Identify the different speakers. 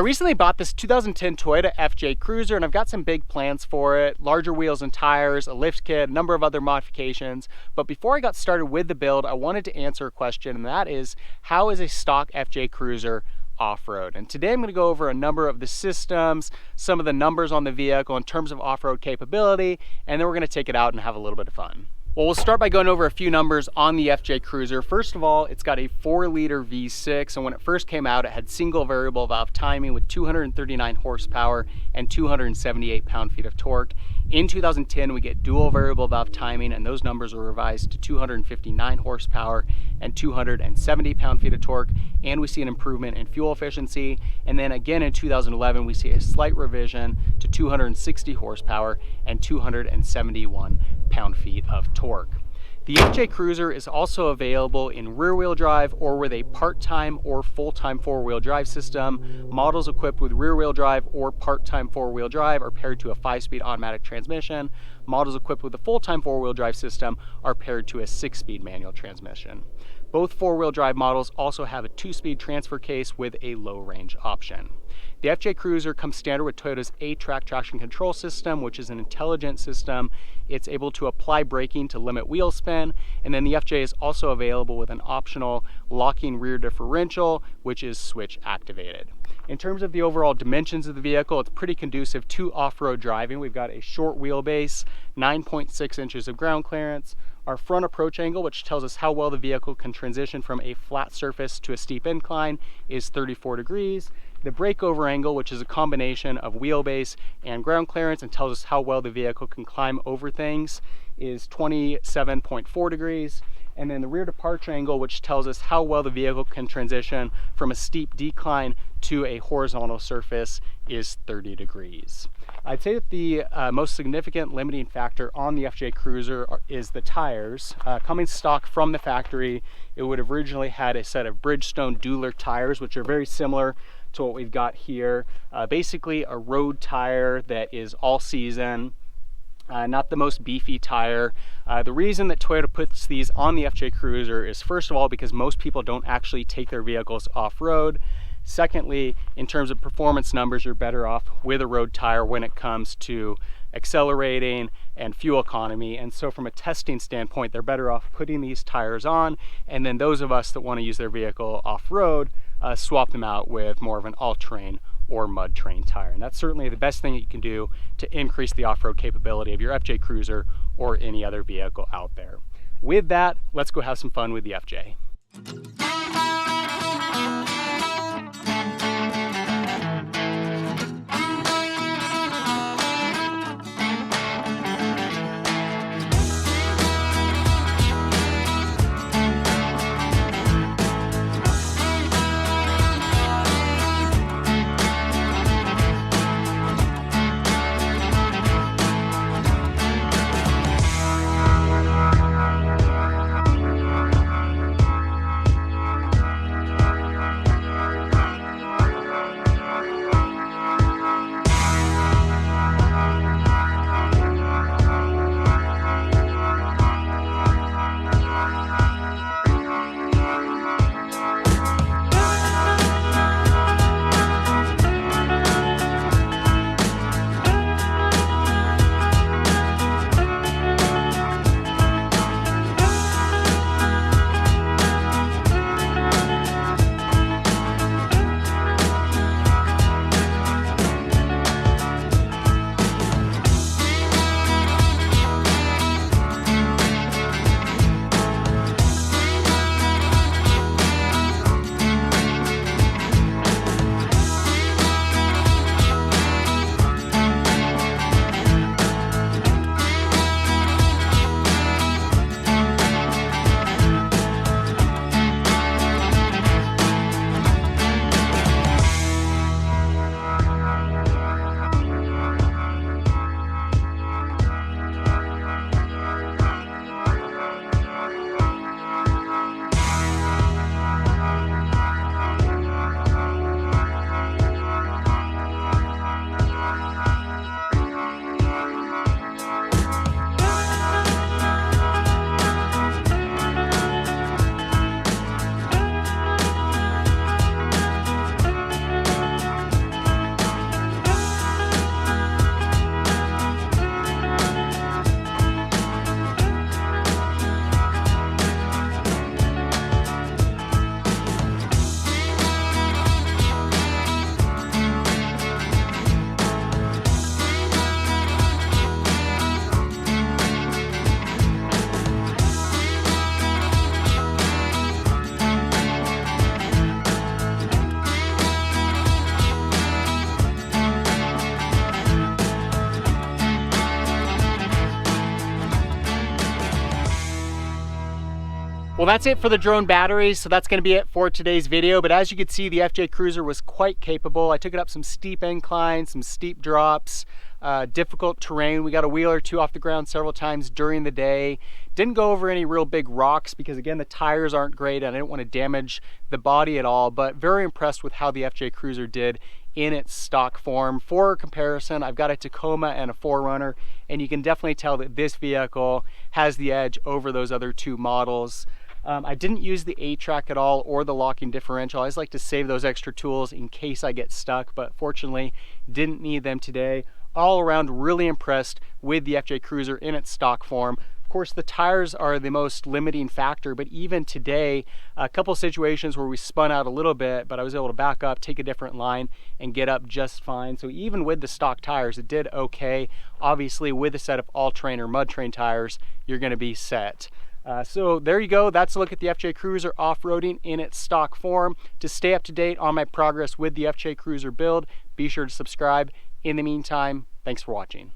Speaker 1: recently bought this 2010 Toyota FJ Cruiser, and I've got some big plans for it: larger wheels and tires, a lift kit, a number of other modifications. But before I got started with the build, I wanted to answer a question, and that is, how is a stock FJ Cruiser off-road? And today I'm going to go over a number of the systems, some of the numbers on the vehicle in terms of off-road capability, and then we're going to take it out and have a little bit of fun. Well, we'll start by going over a few numbers on the FJ Cruiser. First of all, it's got a 4-liter V6, and when it first came out, it had single variable valve timing with 239 horsepower and 278 pound-feet of torque. In 2010, we get dual variable valve timing, and those numbers are revised to 259 horsepower and 270 pound-feet of torque, and we see an improvement in fuel efficiency. And then again in 2011, we see a slight revision to 260 horsepower and 271 pound-feet of torque. The FJ Cruiser is also available in rear-wheel drive or with a part-time or full-time four-wheel drive system. Models equipped with rear-wheel drive or part-time four-wheel drive are paired to a 5-speed automatic transmission. Models equipped with a full-time four-wheel drive system are paired to a 6-speed manual transmission. Both four-wheel drive models also have a 2-speed transfer case with a low-range option. The FJ Cruiser comes standard with Toyota's A-Track traction control system, which is an intelligent system. It's able to apply braking to limit wheel spin, and then the FJ is also available with an optional locking rear differential, which is switch activated. In terms of the overall dimensions of the vehicle, it's pretty conducive to off-road driving. We've got a short wheelbase, 9.6 inches of ground clearance, our front approach angle, which tells us how well the vehicle can transition from a flat surface to a steep incline, is 34 degrees. The breakover angle, which is a combination of wheelbase and ground clearance and tells us how well the vehicle can climb over things, is 27.4 degrees. And then the rear departure angle, which tells us how well the vehicle can transition from a steep decline to a horizontal surface, is 30 degrees. I'd say that the most significant limiting factor on the FJ Cruiser is the tires. Coming stock from the factory, it would have originally had a set of Bridgestone Dueler tires, which are very similar to what we've got here. Basically a road tire that is all season. Not the most beefy tire. The reason that Toyota puts these on the FJ Cruiser is, first of all, because most people don't actually take their vehicles off-road. Secondly, in terms of performance numbers, you're better off with a road tire when it comes to accelerating and fuel economy. And so from a testing standpoint, they're better off putting these tires on, and then those of us that want to use their vehicle off-road swap them out with more of an all-terrain or mud terrain tire. And that's certainly the best thing that you can do to increase the off-road capability of your FJ Cruiser or any other vehicle out there. With that, let's go have some fun with the FJ. Well, that's it for the drone batteries, so that's going to be it for today's video. But as you can see, the FJ Cruiser was quite capable. I took it up some steep inclines, some steep drops, difficult terrain. We got a wheel or two off the ground several times during the day. Didn't go over any real big rocks because, again, the tires aren't great and I didn't want to damage the body at all, but very impressed with how the FJ Cruiser did in its stock form. For comparison, I've got a Tacoma and a 4Runner, and you can definitely tell that this vehicle has the edge over those other two models. I didn't use the A-track at all or the locking differential. I always like to save those extra tools in case I get stuck, but fortunately didn't need them today. All around, really impressed with the FJ Cruiser in its stock form. Of course, the tires are the most limiting factor, but even today, a couple situations where we spun out a little bit, but I was able to back up, take a different line, and get up just fine. So even with the stock tires, it did okay. Obviously, with a set of all-terrain or mud terrain tires, you're gonna be set. So there you go. That's a look at the FJ Cruiser off-roading in its stock form. To stay up to date on my progress with the FJ Cruiser build, be sure to subscribe. In the meantime, thanks for watching.